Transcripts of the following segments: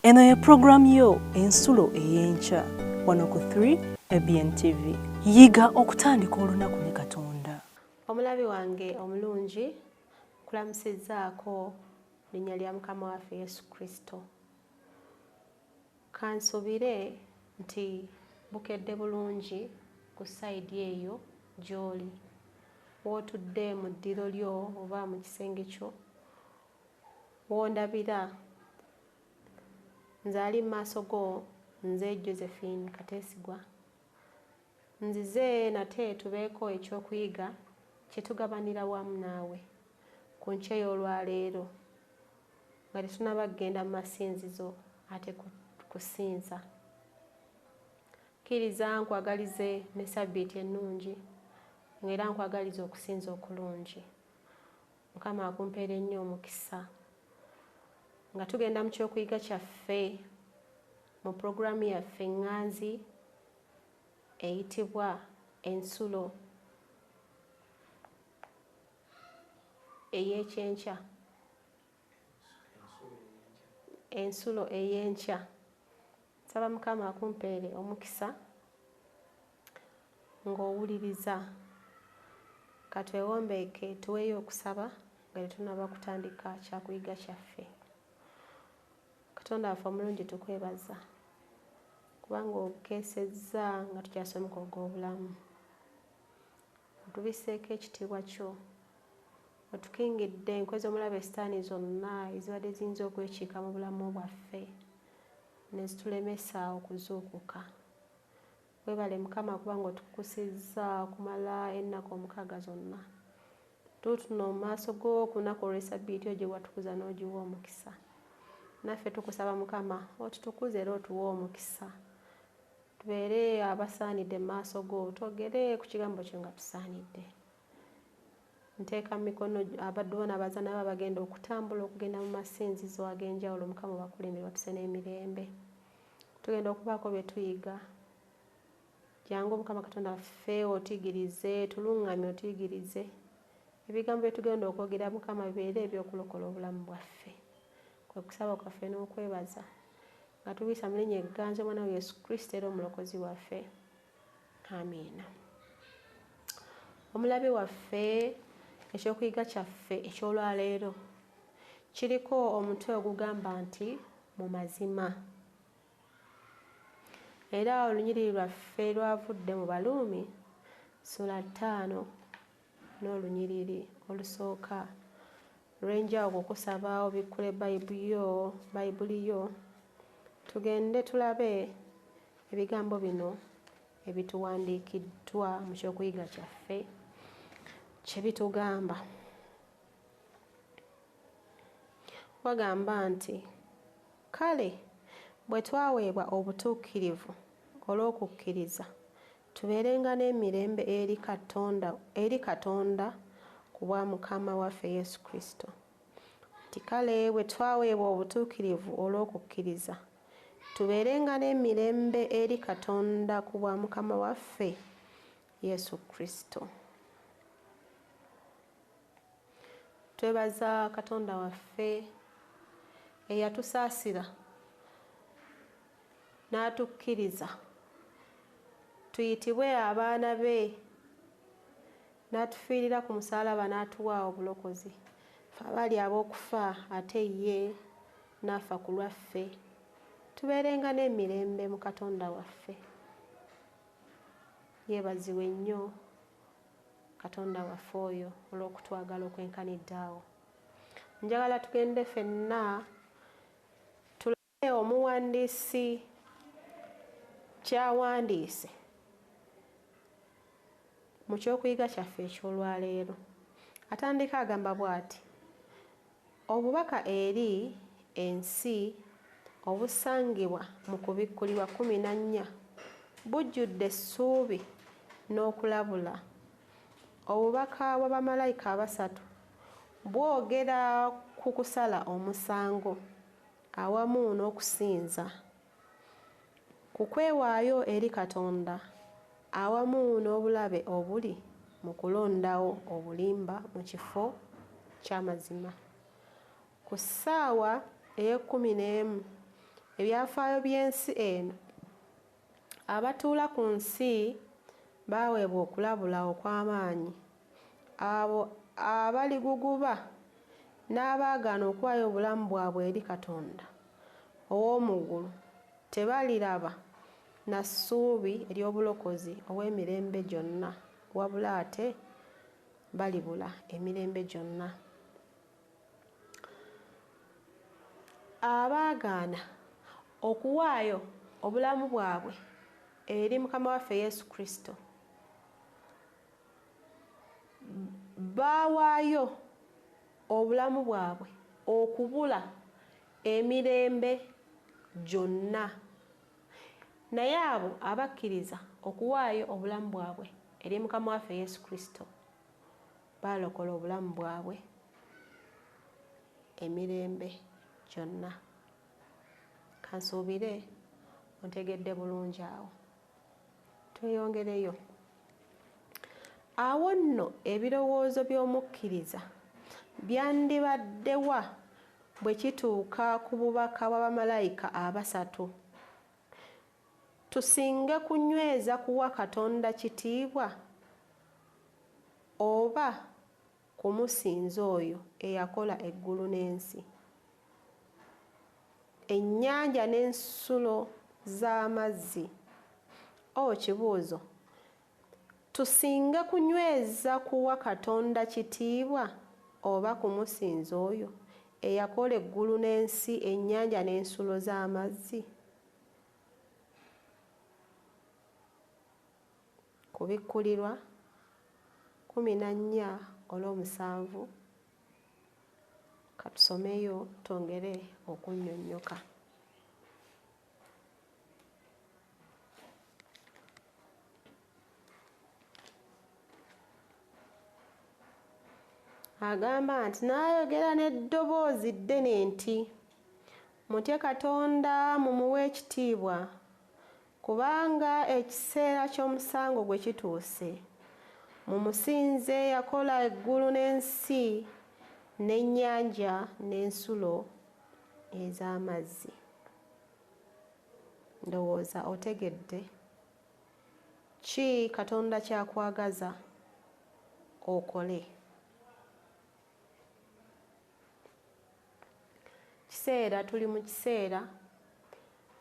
Eno ye program yo ensulo ey'enkya wano ku 3 ABN TV. Yiga okutandika olunaku ne Katonda. Omulabi wange omulungi kulamusizaako linnya lya Mukama waffe Yesu Kristo. Kansubire nti bukedde bulungi ku sayidi eyo gy'oli. Wootudde mu ddiro lyo oba mu kisenge kyo wondabira. Nze ali mu maaso go nze Josephine Kateesigwa. Nzize nate tubeeko ekyokuyiga kye tugabanira wamu naawe ku nkya y'olwaleero nga tetunnaba kugenda mu masinzizo ate kusinza. Kkiriza nkwagalize ne sabbiiti ennungi ng'era nkwagaliza okusinza okulungi. Mukama akumpeera ennyo omukisa nga tugenda mu kyokuyiga kyaffe mu puroguramu yaffe ŋŋanzi eyitibwa ensulo ey'ekyenkya. Ensulo ey'enkya. Nsaba Mukama akumpeere omukisa ng'owuliriza. Katwewombeeke tuweeyo okusaba nga tetunnaba kutandika kyakuyiga kyaffe. Katonda waffe omulungi tukwebaza kubanga obukeesezza nga tukyasomoka ogw'obulamu. Otubiseeko ekitiibwa kyo. Otukingidde enkwe z'omulabe Sitaani zonna ezibadde ziyinza okwekiika mu bulamu bwaffe ne zitulemesa okuzuukuka. Weebale Mukama kubanga otukusizza okumala ennaku 6 zonna. Tutuno mu maaso go ku lunaku olw'esabbiiti yo gye watukuza n'ogiwa omukisa. Naffe tukusaba Mukama otutukuze era otuwe omukisa. Tubeere abasaanidde mu maaso go, twogere ku kigambo kyo nga tusaanidde. Nteeka mu mikono abaddu bo n'abazaana baba bagenda okutambula okugenda mu masinzizo ag'enjawulo. Mukama obakulembere batuse n'emirembe. Tugenda okubaako bye tuyiga. Jangu Mukama Katonda waffe otuyigirize, tuluŋŋamye otuyigirize. Ebigambo bye tugenda okwogera Mukama bibeere eby'okulokola obulamu bwaffe. Kwe kusaba kwaffe n'okwebaza nga tubiyisa mu linnya egganzi omwana we Yesu Kristo era omulokozi waffe. Amiina. Omulabi waffe ekyokuyiga kyaffe eky'olwaleero kiriko omutwe ogugamba nti mu mazima. Era olunyiriri lwaffe lwavudde mu Baluumi ssula 5 n'olunyiriri olusooka. Lwenjawo kukusaba obikkule Bayibuli yo tugende tulabe ebigambo bino ebituwandiikiddwa mu kyokuyiga kyaffe kye bitugamba. Wagamba nti kale bwe twaweebwa obutuukirivu olw'okukkiriza tubeerenga n'emirembe eri Katonda ku bwa Mukama waffe Yesu Kristo. Nti kale bwe twaweebwa obutuukirivu olw'okukkiriza tubeerenga n'emirembe eri Katonda ku bwa Mukama waffe Yesu Kristo. Twebaza Katonda waffe eyatusaasira n'atukkiriza tuyitibwe abaana be, n'atufiirira ku musaalaba n'atuwa obulokozi. Ffe abaali ab'okufa ate ye n'afa ku lwaffe tubeerenga n'emirembe mu Katonda waffe. Yeebazibwe nnyo Katonda waffe oyo olw'okutwagala okwenkanidde awo. Njagala tugende ffenna tulabe omuwandiisi ky'awandiise mu kyokuyiga kyaffe eky'olwaleero. Atandika agamba bw'ati: obubaka eri ensi obusangibwa mu kubikkulirwa 14 bujjudde essuubi n'okulabula. Obubaka bwa bamalayika abasatu bwogera ku kusala omusango awamu n'okusinza, ku kwewaayo eri Katonda awamu n'obulabe obuli mu kulondawo obulimba mu kifo ky'amazima. Ku ssaawa ey'ekumi n'emu ebyafaayo by'ensi eno. Abatuula ku nsi baaweebwa okulabula okw'amaanyi. Abo abaliguguba n'abaagaana okuwaayo obulamu bwabwe eri Katonda ow'omu ggulu tebaliraba na ssuubi ery'obulokozi ow'emirembe gyonna, wabula ate balibula emirembe gyonna. Abaagaana okuwaayo obulamu bwabwe eri Mukama waffe Yesu Kristo baawaayo obulamu bwabwe okubula emirembe gyonna. Naye abo abakkiriza okuwaayo obulamu bwabwe eri Mukama waffe Yesu Kristo baalokola obulamu bwabwe emirembe gyonna. Kansuubire ontegedde bulungi awo. Tweyongereyo. Awo nno ebirowoozo by'omukkiriza byandibadde wa bwe kituuka ku bubaka bw'abamalayika abasatu? Tusinge kunyweza kuwa Katonda kitiibwa oba kumusinza oyo eyakola eggulu n'ensi, ennyanja n'ensulo z'amazzi? Kibuuzo. Tusinge kunyweza kuwa Katonda kitiibwa oba kumusinza oyo eyakola eggulu n'ensi, ennyanja n'ensulo z'amazzi? Kubikkulirwa 14:7. Katusomeyo twongere okunnyonnyoka. Agamba nti n'ayogera n'eddoboozi ddene nti, mutye Katonda mumuwe ekitiibwa, kubanga ekiseera ky'omusango gwe kituuse. Mumusinze yakola eggulu n'ensi n'ennyanja n'ensulo ez'amazzi. Ndowooza otegedde ki Katonda kyakwagaza okole. Tuli mu kiseera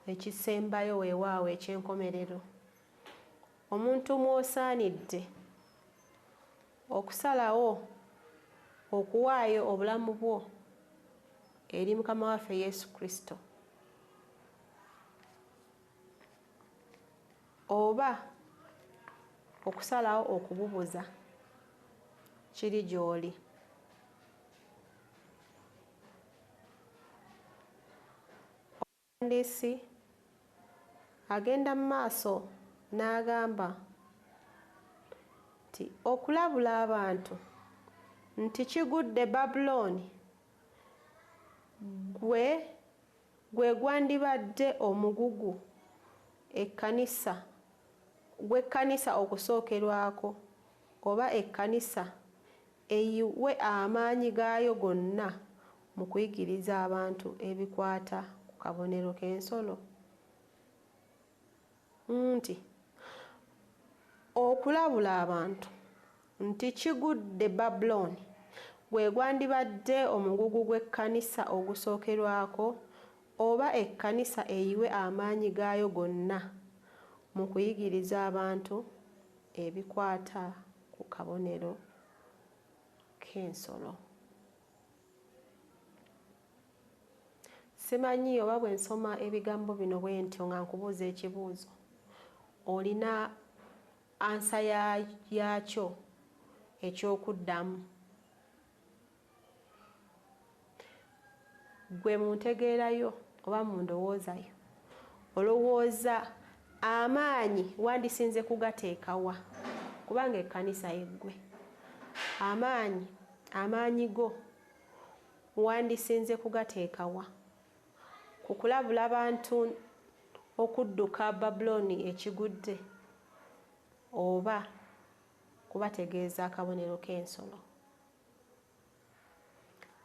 ekisembayo weewaawo eky'enkomerero. Omuntu mw'osaanidde okusalawo okuwaayo obulamu bwo eri Mukama waffe Yesu Kristo, oba okusalawo okububuza kiri gy'oli. Omuwandiisi agenda mu maaso n'agamba nti okulabula abantu nti kigudde Babulooni gwe gwandibadde omugugu gw'ekkanisa okusookerwako, oba ekkanisa eyiwe amaanyi gaayo gonna mu kuyigiriza abantu ebikwata ku kabonero k'ensolo. Nti okulabula abantu nti kigudde Babulooni gwe gwandibadde omugugu gw'ekkanisa ogusookerwako, oba ekkanisa eyiwe amaanyi gaayo gonna mu kuyigiriza abantu ebikwata ku kabonero k'ensolo. Simanyi oba bwe nsoma ebigambo bino bwe ntyo nga nkubuuza ekibuuzo olina ansa yaakyo eky'okuddamu. Gwe muntegeerayo oba mundowoozayo olowooza amaanyi wandisinze kugateekawa? Kubanga ekkanisa yeggwe, amaanyi go wandisinze kugateekawa ku kulabula abantu okudduka Babulooni ekigudde, oba kubategeeza akabonero k'ensolo?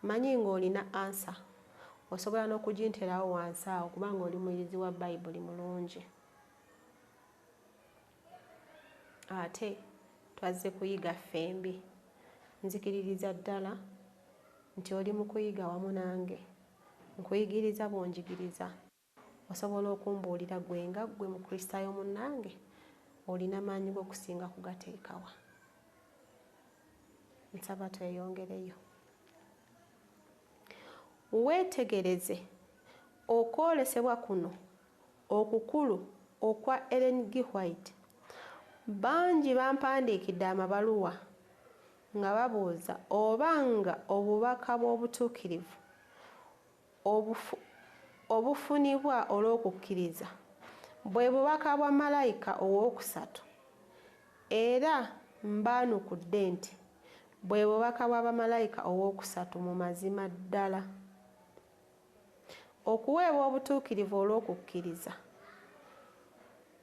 Manyi ng'olina ansa osobola n'okuginterawo wansi awo kubanga oli muyizi wa Bayibuli mulungi. Ate twazze kuyiga ffembi. Nzikiririza ddala nti oli mu kuyiga wamu nange. Nkuyigiriza bw'onjigiriza osobola okumbuulira gwe nga gwe mu Kristaayo munnange olina maanyi g'okusinga kugateekawa. Nsaba tweyongereyo. Weetegereze okwolesebwa kuno okukulu okwa Ellen G. White. Bangi bampandiikidde amabaluwa nga babuuza obanga obubaka bw'obutuukirivu obufunibwa olw'okukkiriza bwe bubaka bwa malayika owookusatu, era mbaanukudde nti bwe bubaka bwa bamalayika owookusatu mu mazima ddala. Okuweebwa obutuukirivu olw'okukkiriza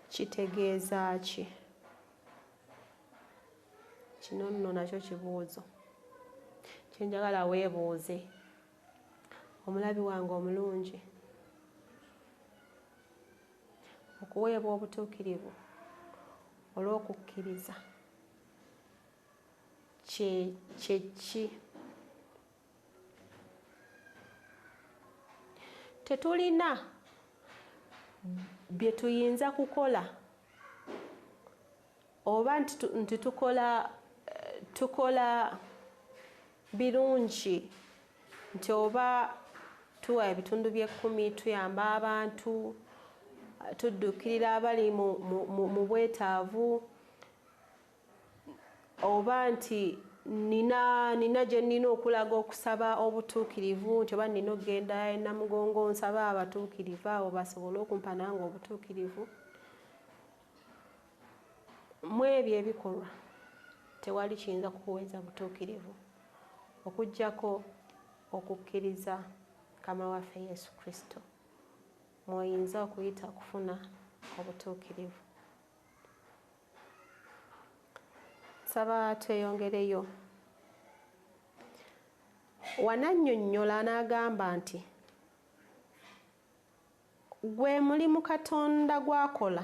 kitegeeza ki? Kino nno nakyo kibuuzo kyenjagala weebuuze, omulabi wange omulungi. Okuweebwa obutuukirivu olw'okukkiriza kye ki? Tetulina bye tuyinza kukola oba nti tukola birungi, nti oba tuwa ebitundu by'ekkumi, tuyamba abantu, tuddukirira abali mu bwetaavu, oba nti nina gye nnina okulaga okusaba obutuukirivu, nti oba nnina okugenda e Namugongo nsaba abatuukirivu abo basobole okumpa nange obutuukirivu. Mu ebyo ebikolwa tewali kiyinza kukuweeza butuukirivu okuggyako okukkiriza Mukama waffe Yesu Kristo mw'oyinza okuyita okufuna obutuukirivu. Nsaba tweyongereyo. Wanannyonnyola n'agamba nti gwe mulimu Katonda gw'akola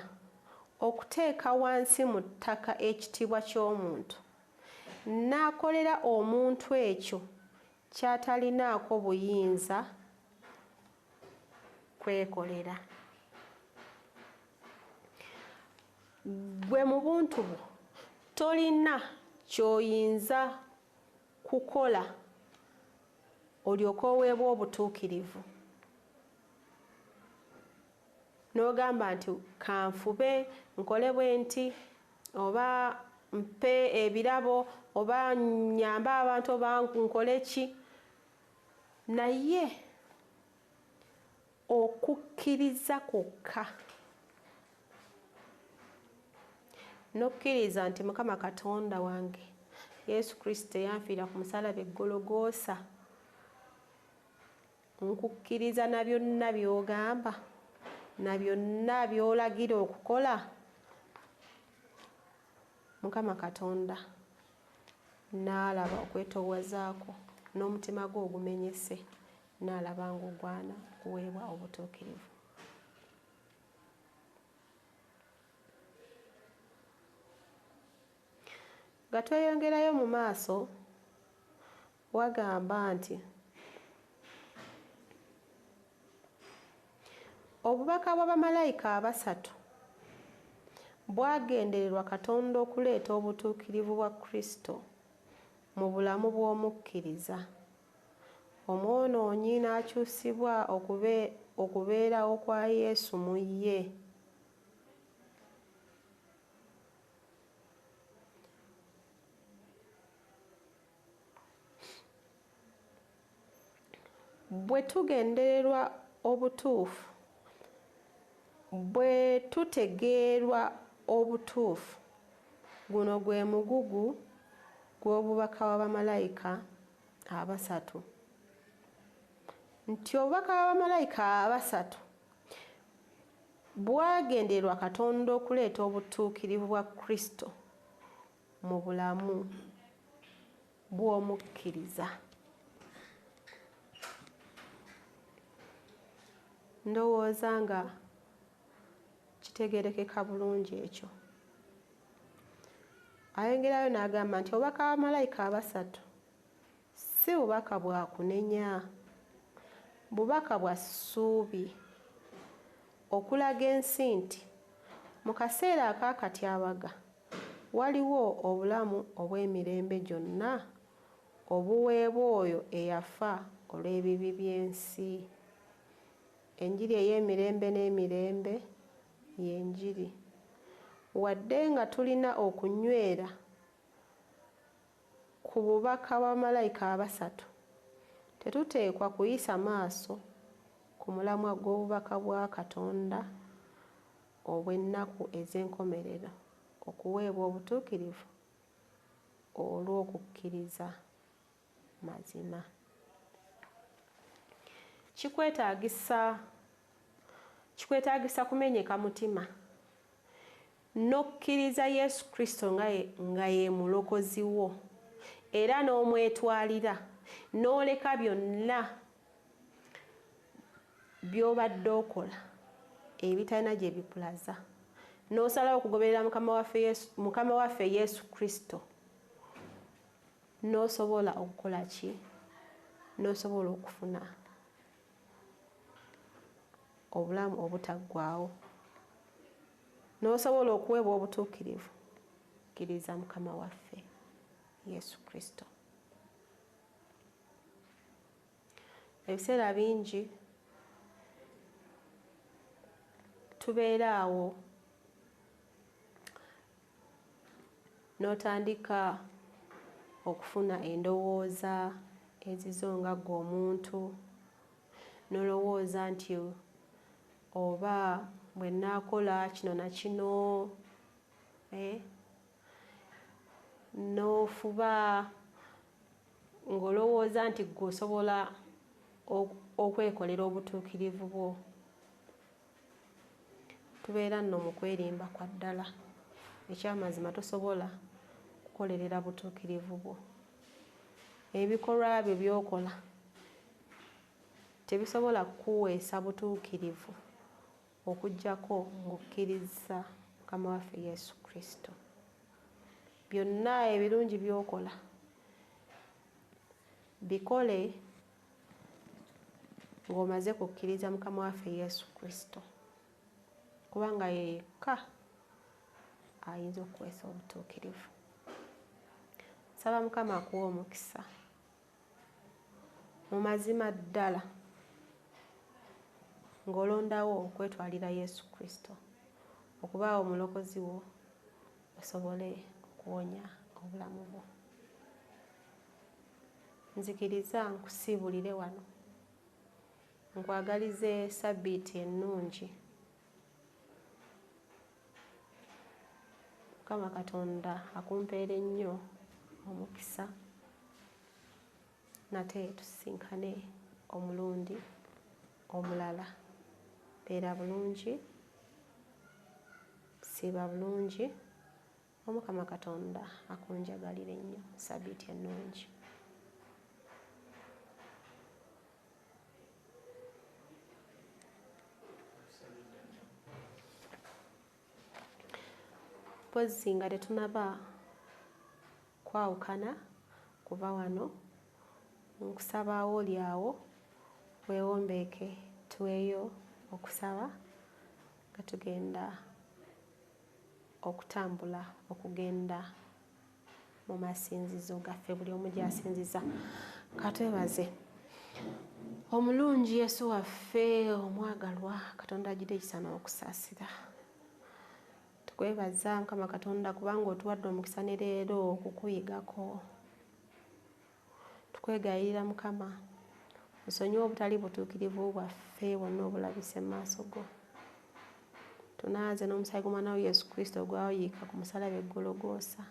okuteeka wansi mu ttaka ekitiibwa ky'omuntu, n'akolera omuntu ekyo ky'atalinaako buyinza kwekolera. Gwe mu buntu bwo tolina ky'oyinza kukola olyoke oweebwa obutuukirivu n'ogamba nti kanfube nkole bwe nti, oba mpe ebirabo, oba nyambe abantu, oba nkole ki. Naye okukkiriza kwokka n'okkiriza nti Mukama Katonda wange Yesu Kristo yanfiira ku musalaba e Gologoosa, nkukkiriza na byonna by'ogamba, na byonna by'olagira okukola, Mukama Katonda n'alaba okwetoowazaako n'omutima gwo ogumenyese, n'alaba ng'ogwana kuweebwa obutuukirivu. Nga tweyongerayo mu maaso wagamba nti obubaka bw'abamalayika abasatu bwagendererwa Katonda okuleeta obutuukirivu bwa Kristo mu bulamu bw'omukkiriza. Omwonoonyi n'akyusibwa okubeerawo kwa Yesu mu ye. Bwe tugendererwa obutuufu, bwe tutegeerwa obutuufu, guno gwe mugugu gw'obubaka bw'abamalayika abasatu, nti obubaka bw'abamalayika abasatu bwagendererwa Katonda okuleeta obutuukirivu bwa Kristo mu bulamu bw'omukkiriza. ndowooza nga kitegeerekeka bulungi ekyo. Ayongerayo n'agamba nti obubaka bw'abamalayika abasatu si bubaka bwa kunenya, bubaka bwa ssuubi, okulaga ensi nti mu kaseera ak'akatyabaga waliwo obulamu obw'emirembe gyonna obuweebwa oyo eyafa olw'ebibi by'ensi. Enjiri ey'emirembe n'emirembe y'enjiri. Wadde nga tulina okunywera ku bubaka bw'abamalayika abasatu, tetuteekwa kuyisa maaso ku mulamwa gw'obubaka bwa Katonda obw'ennaku ez'enkomerero okuweebwa obutuukirivu olw'okukkiriza mazima. Kikwetaagisa kumenyeka mutima n'okkiriza Yesu Kristo nga ye mulokozi wo, era n'omwetwalira n'oleka byonna by'obadde okola ebitalina gye bikulaza, n'osalawo okugoberera Mukama waffe Yesu Kristo, n'osobola okukola ki? N'osobola okufuna obulamu obutaggwaawo, n'osobola okuweebwa obutuukirivu. Kkiriza Mukama waffe Yesu Kristo. Ebiseera bingi tubeera awo n'otandika okufuna endowooza ezizonga ggwe omuntu, n'olowooza nti oba bwe nnaakola kino na kino, n'ofuba ng'olowooza nti ggwe osobola okwekolera obutuukirivu bwo. Tubeera nno mu kwerimba kwa ddala. Ekyamazima tosobola kukolerera butuukirivu bwo. Ebikolwa byo by'okola tebisobola kukuweesa butuukirivu okuggyako ng'okkiriza Mukama waffe Yesu Kristo. Byonna ebirungi by'okola bikole ng'omaze kukkiriza Mukama waffe Yesu Kristo, kubanga yekka ayinza okuweesa obutuukirivu. Saba Mukama akuwe omukisa mu mazima ddala ng'olondawo okwetwalira Yesu Kristo okubaawo omulokozi wo, osobole okuwonya obulamu bwo. Nzikiriza nkusiibulire wano, nkwagalize sabbiiti ennungi. Mukama Katonda akumpeere ennyo omukisa, nate tusisinkane omulundi omulala. Beera bulungi, siiba bulungi. Omukama Katonda akunjagalire ennyo. Sabbiiti ennungi. Mpozzi nga tetunaba kwawukana kuva wano, nkusaba oli awo weewombeeke tuweeyo okusaba nga tugenda okutambula okugenda mu masinzizo gaffe, buli omu gy'asinziza. Katwebaze omulungi Yesu waffe omwagalwa, Katonda ajjudde ekisa n'okusaasira. Tukwebaza Mukama Katonda kubanga otuwadde omukisa ne leero okukuyigako. Tukwegayirira Mukama osonyiwe obutali butuukirivu bwaffe bwonna obulabise mu maaso go. Tunaaze n'omusaayi gw'Omwana wo Yesu Kristo gwayiika ku musalaba e Gologoosa,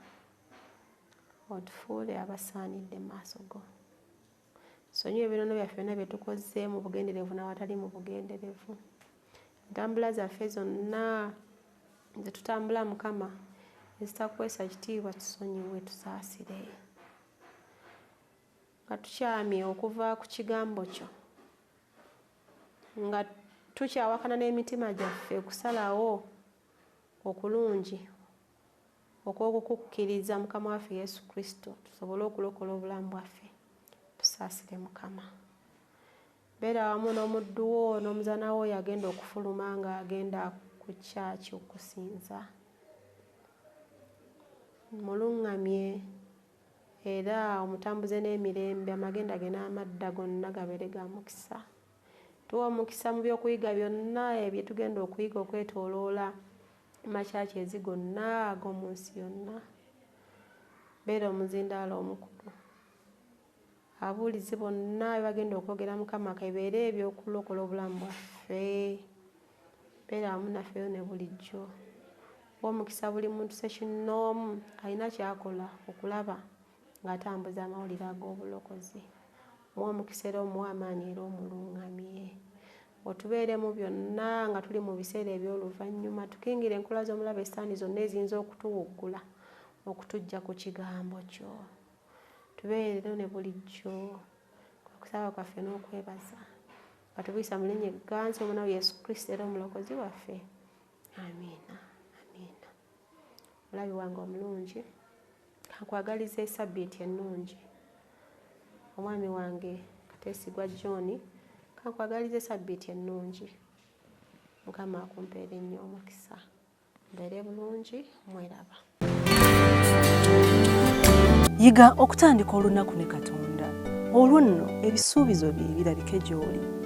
otufuule abasaanidde mu maaso go. Sonyiwe ebirooto byaffe byonna bye tukoze mu bugenderevu n'awatali mu bugenderevu. Entambula zaffe zonna ze tutambula Mukama ezitakuweesa kitiibwa, tusonyiwe, tusaasire. Nga tukyamye okuva ku kigambo kyo, nga tukyawakana n'emitima gyaffe kusalawo okulungi okw'okukkiriza Mukama waffe Yesu Kristo tusobole okulokola obulamu bwaffe, tusaasire Mukama. Beera wamu n'omuddu wo n'omuzaana wo yagenda okufuluma nga agenda ku kyaki okusinza. Mulungamye era omutambuze n'emirembe, amagenda ge n'amadda gonna gabeere ga mukisa. Tuwa omukisa mu by'okuyiga byonna bye tugenda okuyiga okwetooloola makyaki ezi gonna ag'omu nsi yonna. Beera omuzindaalo omukulu. Abuulizi bonna bagenda okwogera Mukama kebeere eby'okulokola obulamu bwaffe. Beera wamu naffe ne bulijjo. Omukisa buli muntu sekinnoomu alina kyakola okulaba ng'atambuza amawulire ag'obulokozi. Muwa omukisa era omuwa amaanyi era omulungamye. Otubeere mu byonna nga tuli mu biseera eby'oluvannyuma, tukingire enkola z'omulabe Setaani zonna eziyinza okutuwuggula okutuggya ku kigambo kyo. Tubeere ne bulijjo okusaba kwaffe n'okwebaza nga tubiyisa mu linnya egganzi Omwana wa Yesu Kristo era omulokozi waffe. Amiina. Amiina. Mulabi wange omulungi, kankwagaliza esabbiiti ennungi. Omwami wange Kateesigwa John, kankwagaliza esabbiiti ennungi. Mukama akumpeere nnyo omukisa. Mbeere bulungi, mweraba. Yiga okutandika olunaku ne Katonda. Olwo nno ebisuubizo bye birabike gy'oli.